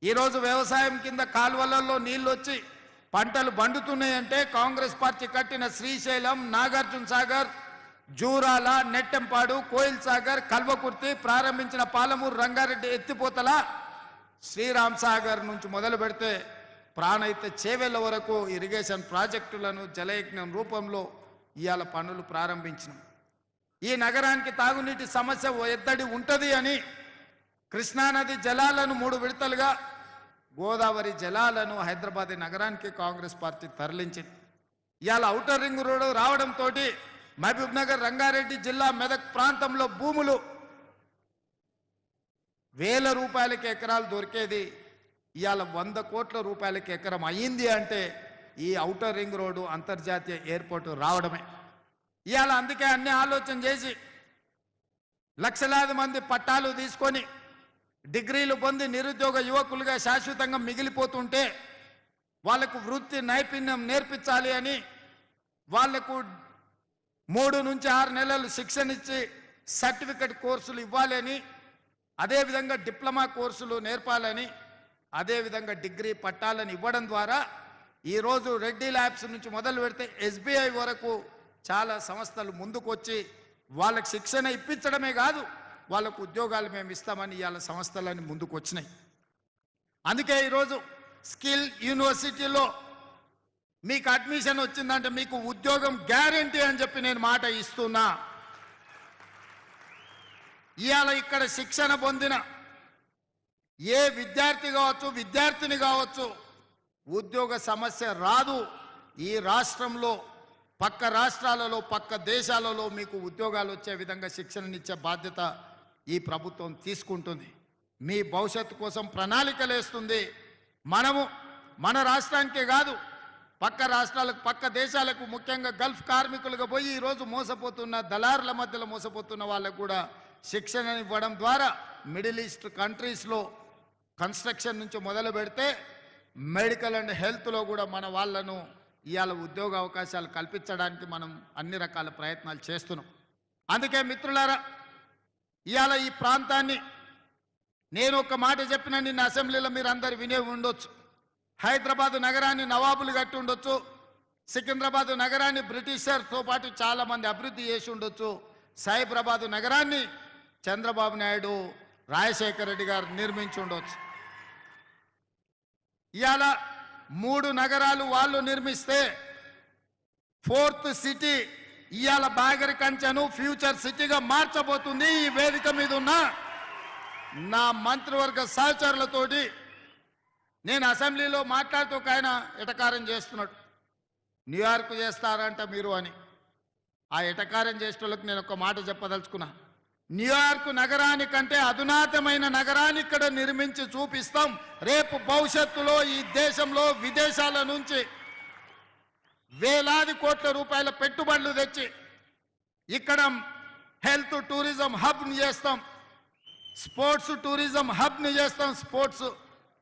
ఈరోజు వ్యవసాయం కింద కాలువలలో నీళ్లు వచ్చి పంటలు బండుతున్నాయంటే కాంగ్రెస్ పార్టీ కట్టిన శ్రీశైలం, నాగార్జున సాగర్, జూరాల, నెట్టెంపాడు, కోయిల్ సాగర్, కల్వకుర్తి, ప్రారంభించిన పాలమూరు రంగారెడ్డి ఎత్తిపోతల, శ్రీరామ్ సాగర్ నుంచి మొదలు పెడితే ప్రాణహిత చేవెళ్ల వరకు ఇరిగేషన్ ప్రాజెక్టులను జలయజ్ఞం రూపంలో ఇవాళ పనులు ప్రారంభించినాం. ఈ నగరానికి తాగునీటి సమస్య ఎద్దడి ఉంటుంది అని కృష్ణానది జలాలను 3 విడతలుగా, గోదావరి జలాలను హైదరాబాద్ నగరానికి కాంగ్రెస్ పార్టీ తరలించింది. ఇవాళ ఔటర్ రింగ్ రోడ్డు రావడంతో మహబూబ్ నగర్, రంగారెడ్డి జిల్లా, మెదక్ ప్రాంతంలో భూములు వేల రూపాయలకి ఎకరాలు దొరికేది ఇవాళ 100 కోట్ల రూపాయలకి ఎకరం అయ్యింది అంటే ఈ ఔటర్ రింగ్ రోడ్డు అంతర్జాతీయ ఎయిర్పోర్టు రావడమే. ఇవాళ అందుకే అన్ని ఆలోచన చేసి లక్షలాది మంది పట్టాలు తీసుకొని డిగ్రీలు పొంది నిరుద్యోగ యువకులుగా శాశ్వతంగా మిగిలిపోతుంటే వాళ్లకు వృత్తి నైపుణ్యం నేర్పించాలి అని వాళ్లకు 3 నుంచి 6 నెలలు శిక్షణ ఇచ్చి సర్టిఫికెట్ కోర్సులు ఇవ్వాలి అని, అదేవిధంగా డిప్లొమా కోర్సులు నేర్పాలని, అదేవిధంగా డిగ్రీ పట్టాలను ఇవ్వడం ద్వారా ఈరోజు రెడ్డి ల్యాబ్స్ నుంచి మొదలు పెడితే SBI వరకు చాలా సంస్థలు ముందుకొచ్చి వాళ్ళకి శిక్షణ ఇప్పించడమే కాదు, వాళ్ళకు ఉద్యోగాలు మేము ఇస్తామని ఇవాళ సంస్థలన్నీ ముందుకు వచ్చినాయి. అందుకే ఈరోజు స్కిల్ యూనివర్సిటీలో మీకు అడ్మిషన్ వచ్చిందంటే మీకు ఉద్యోగం గ్యారంటీ అని చెప్పి నేను మాట ఇస్తున్నా. ఇవాళ ఇక్కడ శిక్షణ పొందిన ఏ విద్యార్థి కావచ్చు, విద్యార్థిని కావచ్చు, ఉద్యోగ సమస్య రాదు. ఈ రాష్ట్రంలో పక్క రాష్ట్రాలలో, పక్క దేశాలలో మీకు ఉద్యోగాలు వచ్చే విధంగా శిక్షణనిచ్చే బాధ్యత ఈ ప్రభుత్వం తీసుకుంటుంది. మీ భవిష్యత్తు కోసం ప్రణాళికలు వేస్తుంది. మనము మన రాష్ట్రానికే కాదు, పక్క రాష్ట్రాలకు, పక్క దేశాలకు, ముఖ్యంగా గల్ఫ్ కార్మికులుగా పోయి ఈరోజు మోసపోతున్న దళారుల మధ్యలో మోసపోతున్న వాళ్ళకు కూడా శిక్షణ ఇవ్వడం ద్వారా మిడిల్ ఈస్ట్ కంట్రీస్లో కన్స్ట్రక్షన్ నుంచి మొదలు పెడితే మెడికల్ అండ్ హెల్త్లో కూడా మన వాళ్ళను ఇవాళ ఉద్యోగ అవకాశాలు కల్పించడానికి మనం అన్ని రకాల ప్రయత్నాలు చేస్తున్నాం. అందుకే మిత్రులారా, ఇవాళ ఈ ప్రాంతాన్ని నేను ఒక మాట చెప్పిన నిన్న అసెంబ్లీలో మీరు అందరు వినే ఉండొచ్చు. హైదరాబాద్ నగరాన్ని నవాబులు కట్టి ఉండొచ్చు, సికింద్రాబాద్ నగరాన్ని బ్రిటిషర్తో పాటు చాలామంది అభివృద్ధి చేసి ఉండొచ్చు, సైబరాబాద్ నగరాన్ని చంద్రబాబు నాయుడు, రాజశేఖర రెడ్డి గారు నిర్మించి ఉండొచ్చు. ఇవాళ 3 నగరాలు వాళ్ళు నిర్మిస్తే 4th సిటీ ఇవాళ బాగరి కంచెను ఫ్యూచర్ సిటీగా మార్చబోతుంది. ఈ వేదిక మీద ఉన్న నా మంత్రివర్గ సహచరులతోటి నేను అసెంబ్లీలో మాట్లాడుతూ ఒక ఆయన ఎటకారం చేస్తున్నాడు, న్యూయార్క్ చేస్తారంట మీరు అని. ఆ ఎటకారం చేసేటోళ్ళకి నేను ఒక మాట చెప్పదలుచుకున్నా. న్యూయార్క్ నగరానికంటే అధునాతమైన నగరాన్ని ఇక్కడ నిర్మించి చూపిస్తాం. రేపు భవిష్యత్తులో ఈ దేశంలో విదేశాల నుంచి వేలాది కోట్ల రూపాయల పెట్టుబడులు తెచ్చి ఇక్కడ హెల్త్ టూరిజం హబ్ని చేస్తాం, స్పోర్ట్స్ టూరిజం హబ్ని చేస్తాం. స్పోర్ట్స్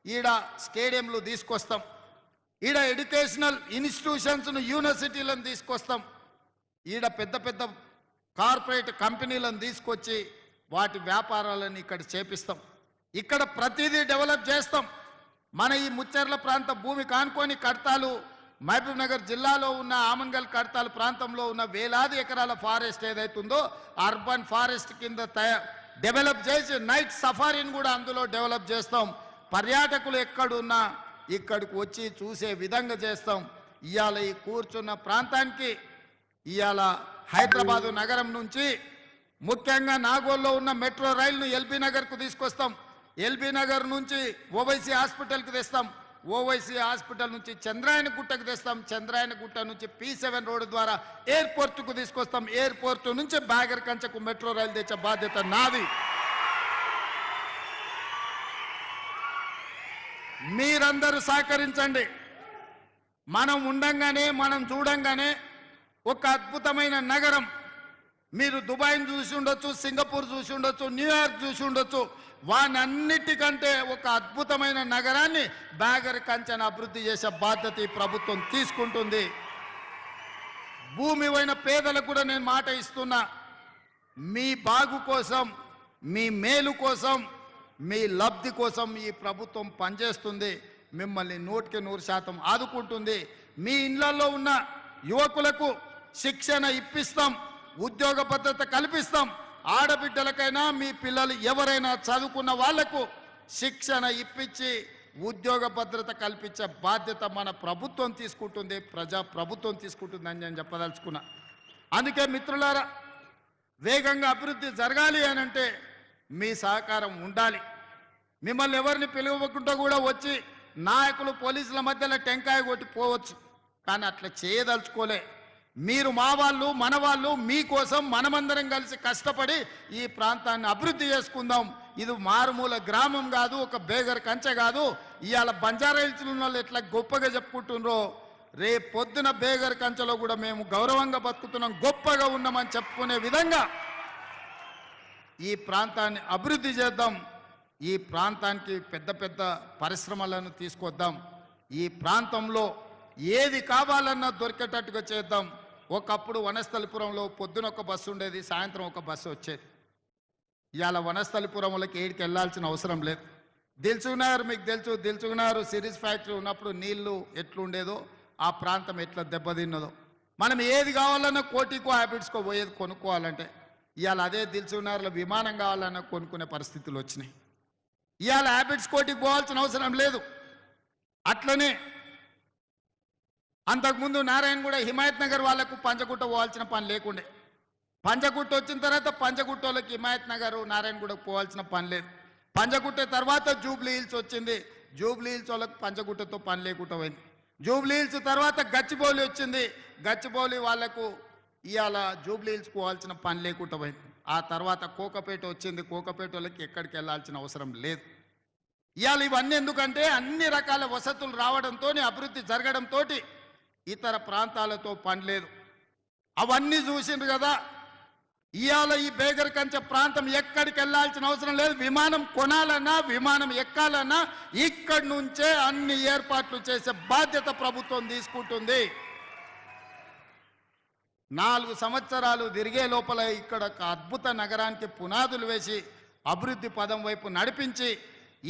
ఈడ స్టేడియంలు తీసుకొస్తాం, ఈడ ఎడ్యుకేషనల్ ఇన్స్టిట్యూషన్స్ను, యూనివర్సిటీలను తీసుకొస్తాం, ఈడ పెద్ద పెద్ద కార్పొరేట్ కంపెనీలను తీసుకొచ్చి వాటి వ్యాపారాలను ఇక్కడ చేపిస్తాం. ఇక్కడ ప్రతిదీ డెవలప్ చేస్తాం. మన ఈ ముచ్చెర్ల ప్రాంత భూమి కానుకొని కడతాలు, మహబూబ్ నగర్ జిల్లాలో ఉన్న ఆమన్గల్ కడతాలు ప్రాంతంలో ఉన్న వేలాది ఎకరాల ఫారెస్ట్ ఏదైతుందో అర్బన్ ఫారెస్ట్ కింద డెవలప్ చేసి నైట్ సఫారీని కూడా అందులో డెవలప్ చేస్తాం. పర్యాటకులు ఎక్కడున్నా ఇక్కడికి వచ్చి చూసే విధంగా చేస్తాం. ఇవాళ ఈ కూర్చున్న ప్రాంతానికి ఇవాళ హైదరాబాదు నగరం నుంచి ముఖ్యంగా నాగోల్లో ఉన్న మెట్రో రైలును ఎల్బీ నగర్కు తీసుకొస్తాం. ఎల్బీ నగర్ నుంచి ఓవైసీ హాస్పిటల్కి తెస్తాం, ఓవైసీ హాస్పిటల్ నుంచి చంద్రాయన గుట్టకు తెస్తాం, చంద్రాయన గుట్ట నుంచి P7 రోడ్డు ద్వారా ఎయిర్పోర్టుకు తీసుకొస్తాం, ఎయిర్పోర్టు నుంచి బాగర్ కంచకు మెట్రో రైలు తెచ్చే బాధ్యత నాది. మీరందరూ సహకరించండి. మనం ఉండంగానే, మనం చూడంగానే ఒక అద్భుతమైన నగరం. మీరు దుబాయ్ని చూసి ఉండొచ్చు, సింగపూర్ చూసి ఉండొచ్చు, న్యూయార్క్ చూసి ఉండొచ్చు. వానన్నిటికంటే ఒక అద్భుతమైన నగరాన్ని బాగర్ కంచెను అభివృద్ధి చేసే బాధ్యత ఈ ప్రభుత్వం తీసుకుంటుంది. భూమి అయిన పేదలకు కూడా నేను మాట ఇస్తున్నా, మీ బాగు కోసం, మీ మేలు కోసం మీ లబ్ధి కోసం ఈ ప్రభుత్వం పనిచేస్తుంది. మిమ్మల్ని 100% ఆదుకుంటుంది. మీ ఇళ్లలో ఉన్న యువకులకు శిక్షణ ఇప్పిస్తాం, ఉద్యోగ భద్రత కల్పిస్తాం. ఆడబిడ్డలకైనా మీ పిల్లలు ఎవరైనా చదువుకున్న వాళ్లకు శిక్షణ ఇప్పించి ఉద్యోగ భద్రత కల్పించే బాధ్యత మన ప్రభుత్వం తీసుకుంటుంది, ప్రజా ప్రభుత్వం తీసుకుంటుందని నేను చెప్పదలుచుకున్నా. అందుకే మిత్రులారా, వేగంగా అభివృద్ధి జరగాలి అని అంటే మీ సహకారం ఉండాలి. మిమ్మల్ని ఎవరిని పిలువకుండా కూడా వచ్చి నాయకులు పోలీసుల మధ్యలో టెంకాయ కొట్టి పోవచ్చు, కానీ అట్లా చేయదలుచుకోలే. మీరు మా వాళ్ళు, మన వాళ్ళు, మీకోసం మనమందరం కలిసి కష్టపడి ఈ ప్రాంతాన్ని అభివృద్ధి చేసుకుందాం. ఇది మారుమూల గ్రామం కాదు, ఒక బేగర్ కంచె కాదు. ఇవాళ బంజారా హిల్స్లో ఉన్న వాళ్ళు ఎట్లా గొప్పగా చెప్పుకుంటున్నారో, రేపు పొద్దున బేగర్ కంచెలో కూడా మేము గౌరవంగా బతుకుతున్నాం, గొప్పగా ఉన్నామని చెప్పుకునే విధంగా ఈ ప్రాంతాన్ని అభివృద్ధి చేద్దాం. ఈ ప్రాంతానికి పెద్ద పెద్ద పరిశ్రమలను తీసుకొద్దాం. ఈ ప్రాంతంలో ఏది కావాలన్నా దొరికేటట్టుగా చేద్దాం. ఒకప్పుడు వనస్థలిపురంలో పొద్దున ఒక బస్సు ఉండేది, సాయంత్రం ఒక బస్సు వచ్చేది. ఇవాళ వనస్థలిపురంలోకి ఏడికి వెళ్ళాల్సిన అవసరం లేదు. దిల్సుఖ్నగర్ మీకు తెలుసు, దిల్సుఖ్నగర్ సిరీస్ ఫ్యాక్టరీ ఉన్నప్పుడు నీళ్లు ఎట్లుండేదో, ఆ ప్రాంతం ఎట్లా దెబ్బతిన్నదో. మనం ఏది కావాలన్నా కోటికో హ్యాబిట్స్కో పోయేది కొనుక్కోవాలంటే ఇవాళ అదే దిల్సుఖ్నగర్లో విమానం కావాలన్నా కొనుక్కునే పరిస్థితులు వచ్చినాయి. ఇవాళ హ్యాబిట్స్ కోటికి పోవాల్సిన అవసరం లేదు. అట్లనే అంతకుముందు నారాయణగూడ హిమాయత్ నగర్ వాళ్లకు పంచగుట్ట పోవాల్సిన పని లేకుండే. పంచగుట్ట వచ్చిన తర్వాత పంచగుట్ట వాళ్ళకి హిమాయత్ నగర్ నారాయణగూడకు పోవాల్సిన పని లేదు. పంచగుట్ట తర్వాత జూబ్లీ హిల్స్ వచ్చింది, జూబ్లీ హిల్స్ వాళ్ళకు పంచగుట్టతో పని లేకుండా పోయింది. జూబ్లీ హిల్స్ తర్వాత గచ్చిబౌలి వచ్చింది, గచ్చిబౌలి వాళ్లకు ఇవాళ జూబ్లీ హిల్స్ పోవాల్సిన పని లేకుండా పోయింది. ఆ తర్వాత కోకపేట వచ్చింది, కోకపేట వాళ్ళకి ఎక్కడికి వెళ్ళాల్సిన అవసరం లేదు. ఇవాళ ఇవన్నీ ఎందుకంటే అన్ని రకాల వసతులు రావడంతో, అభివృద్ధి జరగడంతో ఇతర ప్రాంతాలతో పని లేదు. అవన్నీ చూసిండ్రు కదా. ఇవాళ ఈ బేగర్ కంచె ప్రాంతం ఎక్కడికి వెళ్ళాల్సిన అవసరం లేదు. విమానం కొనాలన్నా, విమానం ఎక్కాలన్నా ఇక్కడి నుంచే అన్ని ఏర్పాట్లు చేసే బాధ్యత ప్రభుత్వం తీసుకుంటుంది. 4 సంవత్సరాలు తిరిగే లోపల ఇక్కడ ఒక అద్భుత నగరానికి పునాదులు వేసి అభివృద్ధి పదం వైపు నడిపించి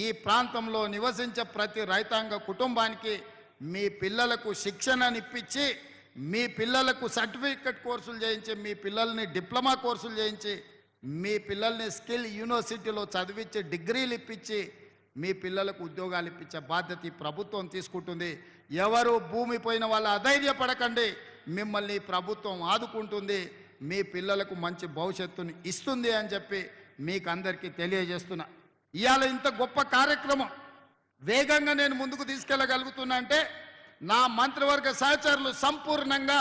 ఈ ప్రాంతంలో నివసించే ప్రతి రైతాంగ కుటుంబానికి మీ పిల్లలకు శిక్షణనిప్పించి, మీ పిల్లలకు సర్టిఫికెట్ కోర్సులు చేయించి, మీ పిల్లల్ని డిప్లొమా కోర్సులు చేయించి, మీ పిల్లల్ని స్కిల్ యూనివర్సిటీలో చదివించి డిగ్రీలు ఇప్పించి మీ పిల్లలకు ఉద్యోగాలు ఇప్పించే బాధ్యత ఈ ప్రభుత్వం తీసుకుంటుంది. ఎవరు భూమి పోయిన వాళ్ళు అధైర్యపడకండి, మిమ్మల్ని ప్రభుత్వం ఆదుకుంటుంది, మీ పిల్లలకు మంచి భవిష్యత్తుని ఇస్తుంది అని చెప్పి మీకు అందరికీ తెలియజేస్తున్నా. ఇవాళ ఇంత గొప్ప కార్యక్రమం వేగంగా నేను ముందుకు తీసుకెళ్ళగలుగుతున్నా అంటే నా మంత్రివర్గ సహచరులు సంపూర్ణంగా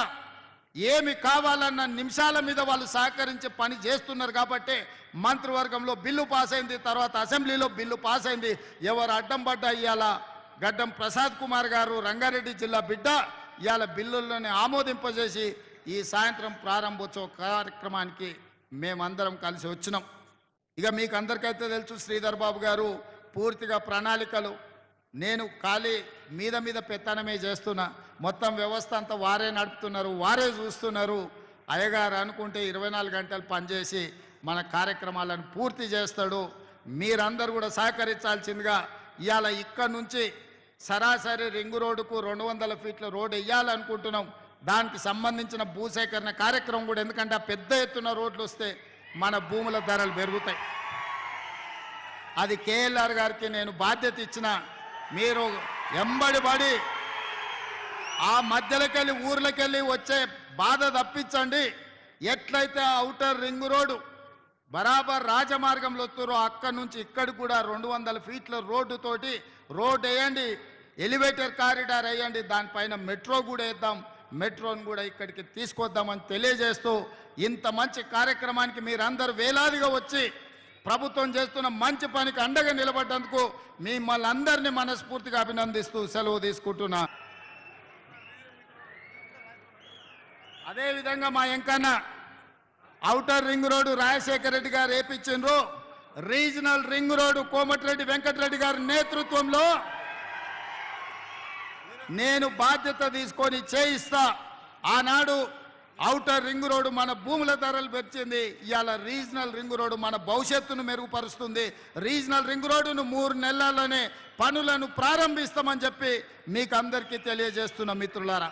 ఏమి కావాలన్న నిమిషాల మీద వాళ్ళు సహకరించి పని చేస్తున్నారు. కాబట్టి మంత్రివర్గంలో బిల్లు పాస్ అయింది, తర్వాత అసెంబ్లీలో బిల్లు పాస్ అయింది. ఎవరు అడ్డం పడ్డా ఇవాళ గడ్డం ప్రసాద్ కుమార్ గారు రంగారెడ్డి జిల్లా బిడ్డ ఇవాళ బిల్లుల్లోనే ఆమోదింపజేసి ఈ సాయంత్రం ప్రారంభోత్సవ కార్యక్రమానికి మేమందరం కలిసి వచ్చినాం. ఇక మీకు అందరికైతే తెలుసు, శ్రీధర్ బాబు గారు పూర్తిగా ప్రణాళికలు, నేను ఖాళీ మీద పెత్తనమే చేస్తున్నా, మొత్తం వ్యవస్థ అంతా వారే నడుపుతున్నారు, వారే చూస్తున్నారు. అయ్యగారు అనుకుంటే 24 గంటలు పనిచేసి మన కార్యక్రమాలను పూర్తి చేస్తాడు. మీరందరూ కూడా సహకరించాల్సిందిగా ఇవాళ ఇక్కడ నుంచి సరాసరి రింగు రోడ్డుకు 200 ఫీట్ల రోడ్డు వేయాలనుకుంటున్నాం. దానికి సంబంధించిన భూసేకరణ కార్యక్రమం కూడా, ఎందుకంటే ఆ పెద్ద ఎత్తున రోడ్లు వస్తే మన భూముల ధరలు పెరుగుతాయి. అది కేఎల్ఆర్ గారికి నేను బాధ్యత ఇచ్చిన, మీరు ఎంబడి పడి ఆ మధ్యలోకెళ్ళి ఊర్లకెళ్ళి వచ్చే బాధ తప్పించండి. ఎట్లయితే ఔటర్ రింగ్ రోడ్డు బరాబర్ రాజమార్గంలో వస్తారో అక్కడి నుంచి ఇక్కడికి కూడా 200 ఫీట్ల రోడ్డుతోటి రోడ్ వేయండి, ఎలివేటర్ కారిడార్ వేయండి, దానిపైన మెట్రో కూడా వేద్దాం, మెట్రోను కూడా ఇక్కడికి తీసుకొద్దామని తెలియజేస్తూ ఇంత మంచి కార్యక్రమానికి మీరందరూ వేలాదిగా వచ్చి ప్రభుత్వం చేస్తున్న మంచి పనికి అండగా నిలబడ్డందుకు మిమ్మల్ని అందరినీ మనస్ఫూర్తిగా అభినందిస్తూ సెలవు తీసుకుంటున్నా. అదేవిధంగా మా Enkanna outer ring road Rajasekhara Reddy గారు వేపించిండ్రు, regional ring road Komatireddy Venkatareddy గారి నేతృత్వంలో నేను బాధ్యత తీసుకొని చేయిస్తా. ఆనాడు ఔటర్ రింగ్ రోడ్డు మన భూముల ధరలు పెంచింది. ఇవాళ రీజనల్ రింగ్ రోడ్డు మన భవిష్యత్తును మెరుగుపరుస్తుంది. రీజనల్ రింగ్ రోడ్డును 3 నెలల్లోనే పనులను ప్రారంభిస్తామని చెప్పి మీకు అందరికీ తెలియజేస్తున్న మిత్రులారా.